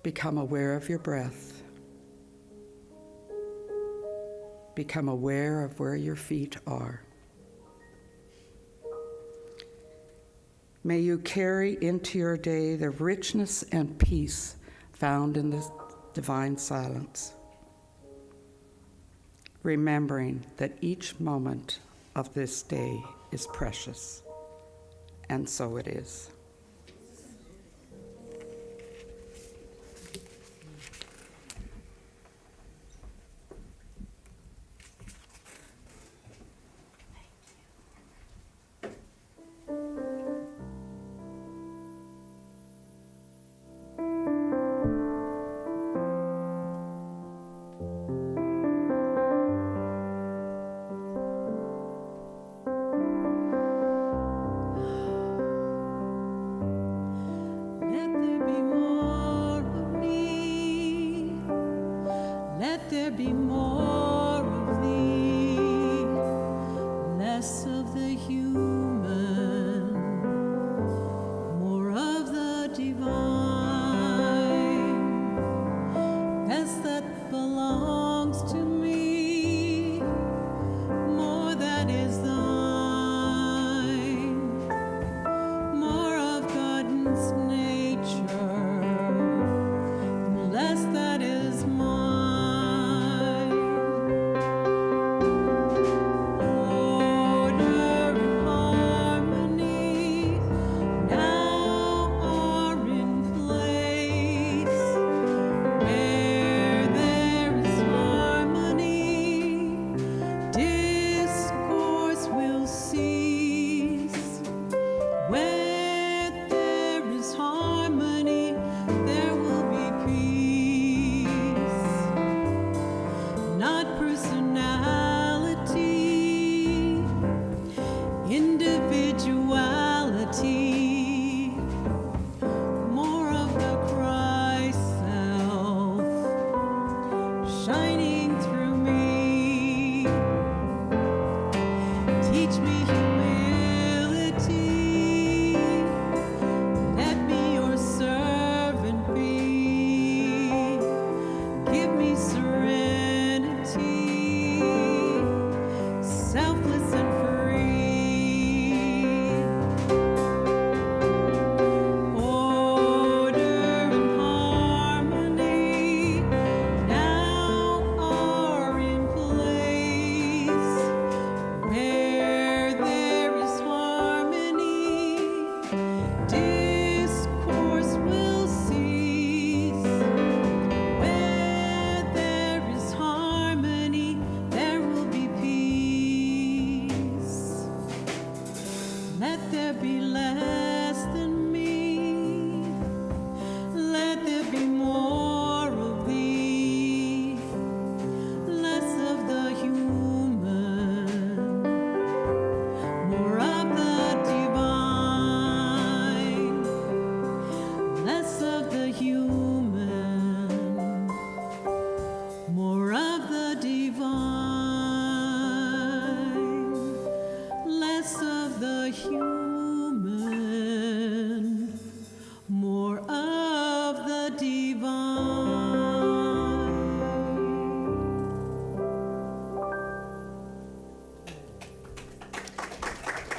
Become aware of your breath. Become aware of where your feet are. May you carry into your day the richness and peace found in the divine silence, remembering that each moment of this day is precious, and so it is.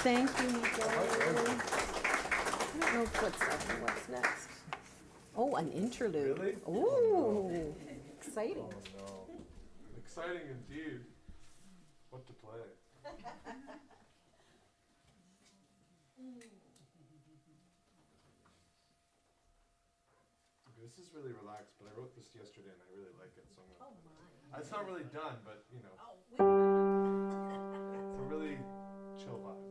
Thank you, Nicole. I don't know what's next. Oh, an interlude. Really? Ooh, exciting. Oh no. Exciting indeed. What to play? This is really relaxed, but I wrote this yesterday and I really like it, so I'm gonna. It's not really done, but you know. It's a really chill vibe.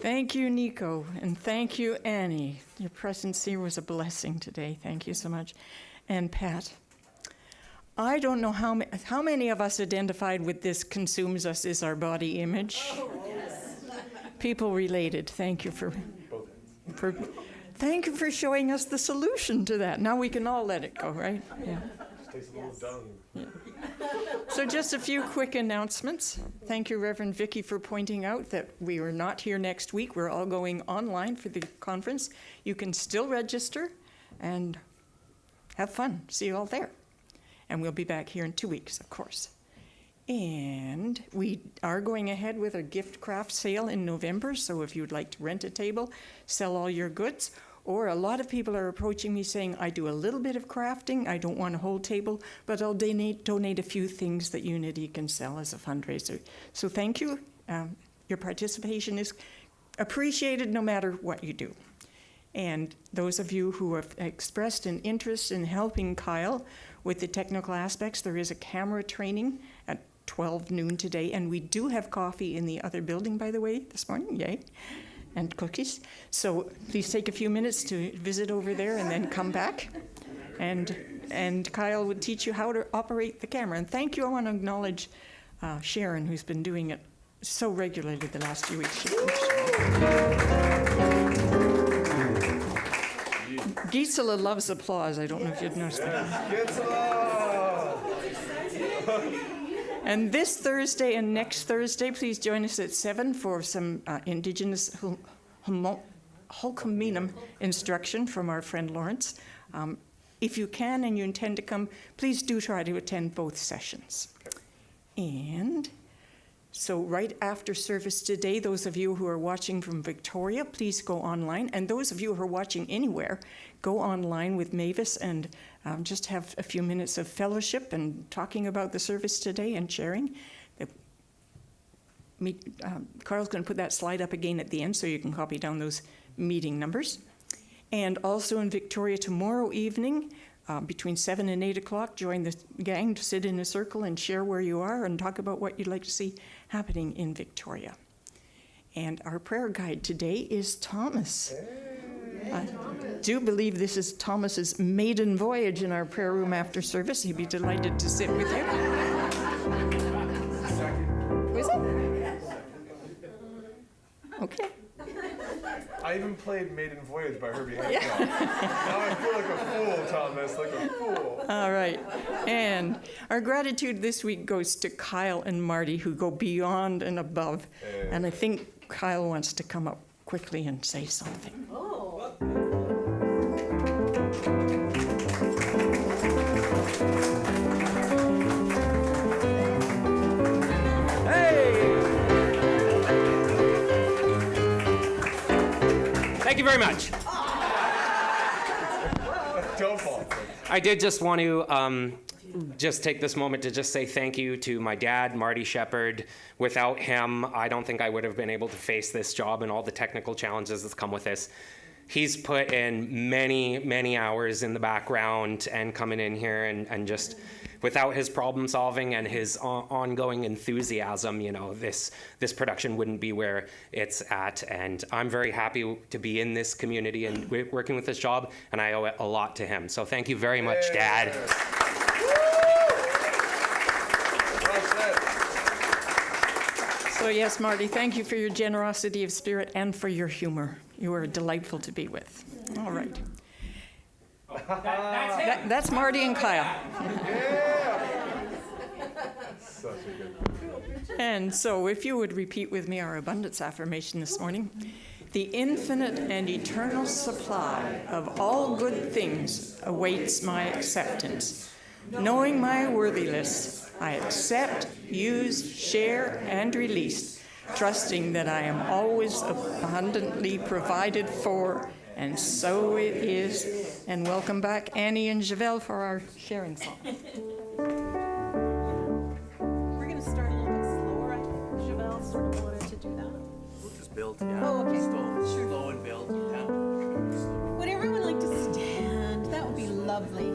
Thank you, Nico, and thank you, Annie. Your presence here was a blessing today. Thank you so much. And Pat, I don't know how many of us identified with this consumes us is our body image. Oh, yes. People related. Thank you for thank you for showing us the solution to that. Now we can all let it go, right? Yeah. Takes a little dung. Yeah. So just a few quick announcements. Thank you, Reverend Vicky, for pointing out that we are not here next week. We're all going online for the conference. You can still register and have fun. See you all there. And we'll be back here in 2 weeks, of course. And we are going ahead with a gift craft sale in November. So if you'd like to rent a table, sell all your goods, or a lot of people are approaching me saying, I do a little bit of crafting, I don't want a whole table, but I'll donate a few things that Unity can sell as a fundraiser. So thank you. Your participation is appreciated no matter what you do. And those of you who have expressed an interest in helping Kyle with the technical aspects, there is a camera training at 12 noon today, and we do have coffee in the other building, by the way, this morning, yay, and cookies. So please take a few minutes to visit over there and then come back. And Kyle would teach you how to operate the camera. And thank you, I want to acknowledge Sharon, who's been doing it so regularly the last few weeks. Gisela loves applause. I don't know if you've noticed that. And this Thursday and next Thursday, please join us at 7 for some Indigenous Hulkaminum instruction from our friend Lawrence. If you can and you intend to come, please do try to attend both sessions. And so right after service today, those of you who are watching from Victoria, please go online. And those of you who are watching anywhere, go online with Mavis and just have a few minutes of fellowship and talking about the service today and sharing. Carl's going to put that slide up again at the end so you can copy down those meeting numbers. And also in Victoria tomorrow evening, between 7 and 8 o'clock, join the gang to sit in a circle and share where you are and talk about what you'd like to see happening in Victoria. And our prayer guide today is Thomas. I do believe this is Thomas's maiden voyage in our prayer room after service. He'd be delighted to sit with you. Who is it? Okay. I even played Maiden Voyage by Herbie Hancock. Now I feel like a fool, Thomas, like a fool. All right. And our gratitude this week goes to Kyle and Marty, who go beyond and above. And I think Kyle wants to come up quickly and say something. Thank you very much. Don't fall. I did just want to just take this moment to just say thank you to my dad, Marty Shepard. Without him, I don't think I would have been able to face this job and all the technical challenges that come with this. He's put in many, many hours in the background and coming in here and just without his problem solving and his ongoing enthusiasm, you know, this production wouldn't be where it's at. And I'm very happy to be in this community and working with this job, and I owe it a lot to him. So thank you very much, Dad. So yes, Marty, thank you for your generosity of spirit and for your humor. You are delightful to be with. All right. That's Marty and Kyle. Such a good. And so if you would repeat with me our abundance affirmation this morning. The infinite and eternal supply of all good things awaits my acceptance. Knowing my worthiness, I accept, use, share, and release, trusting that I am always abundantly provided for, and so it is. And welcome back Annie and Javelle for our sharing song. We're going to start a little bit slower. I think Javelle sort of wanted to do that. We'll just build, yeah. Oh, okay. Slow and build, yeah. Would everyone like to stand? That would be lovely.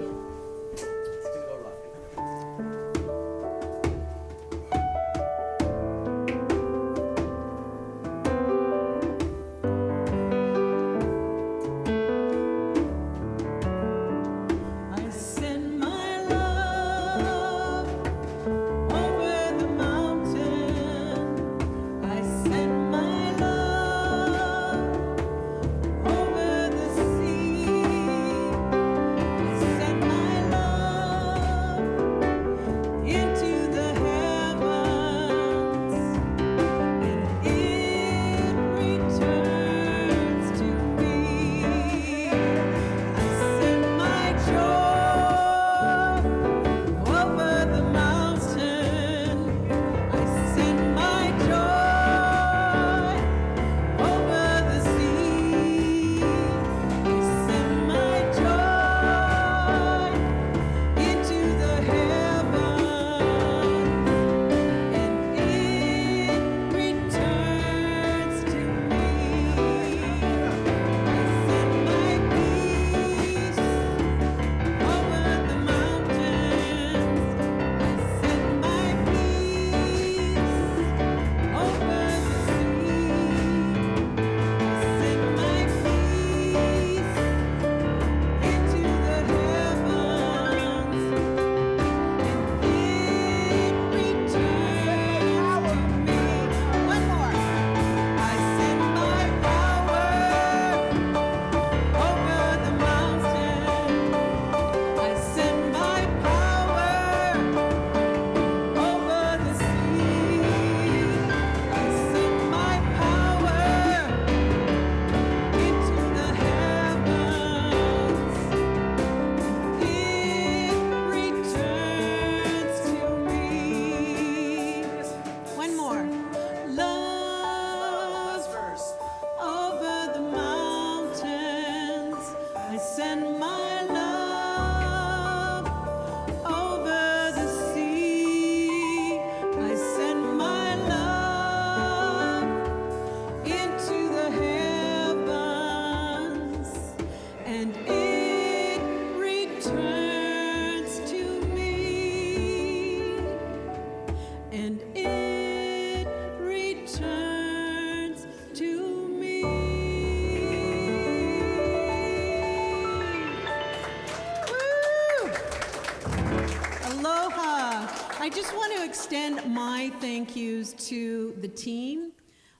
I just want to extend my thank yous to the team,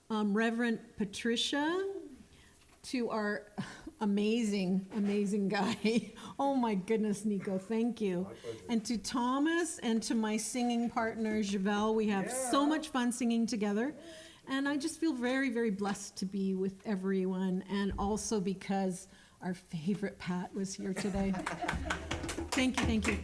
Reverend Patricia, to our amazing guy. Oh my goodness, Nico, thank you. And to Thomas and to my singing partner, Javelle. We have so much fun singing together. And I just feel very, very blessed to be with everyone, and also because our favorite Pat was here today. Thank you, thank you.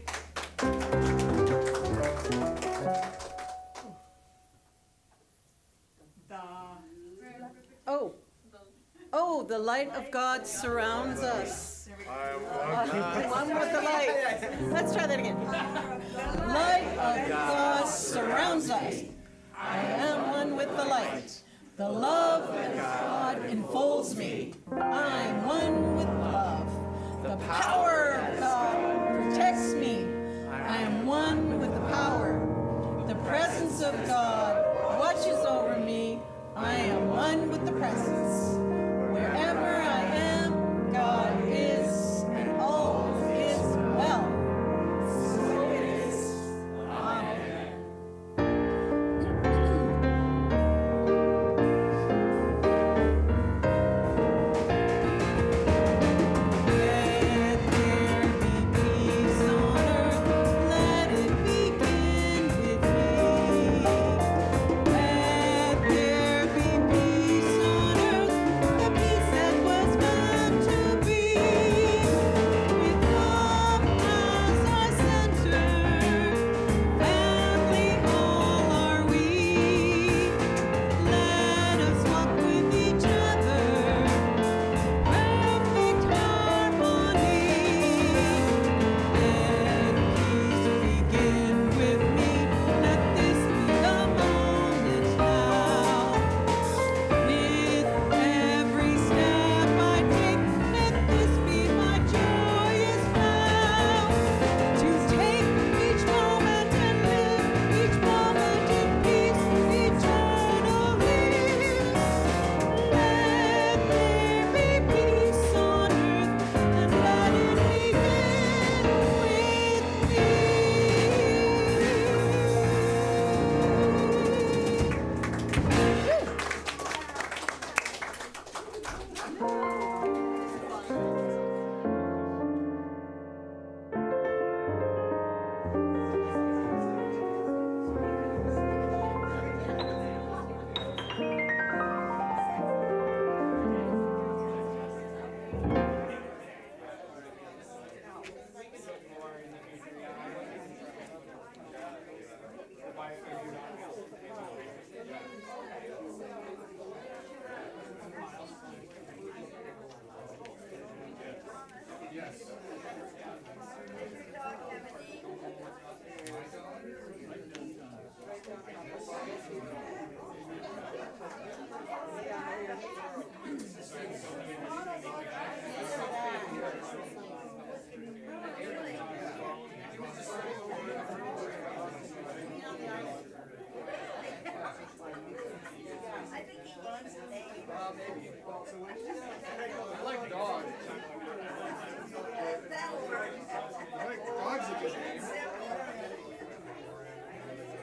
Oh, the light of God surrounds us. One with the light. Let's try that again. The light of God surrounds us. I am one with the light. The love of God enfolds me. I'm one with love. The power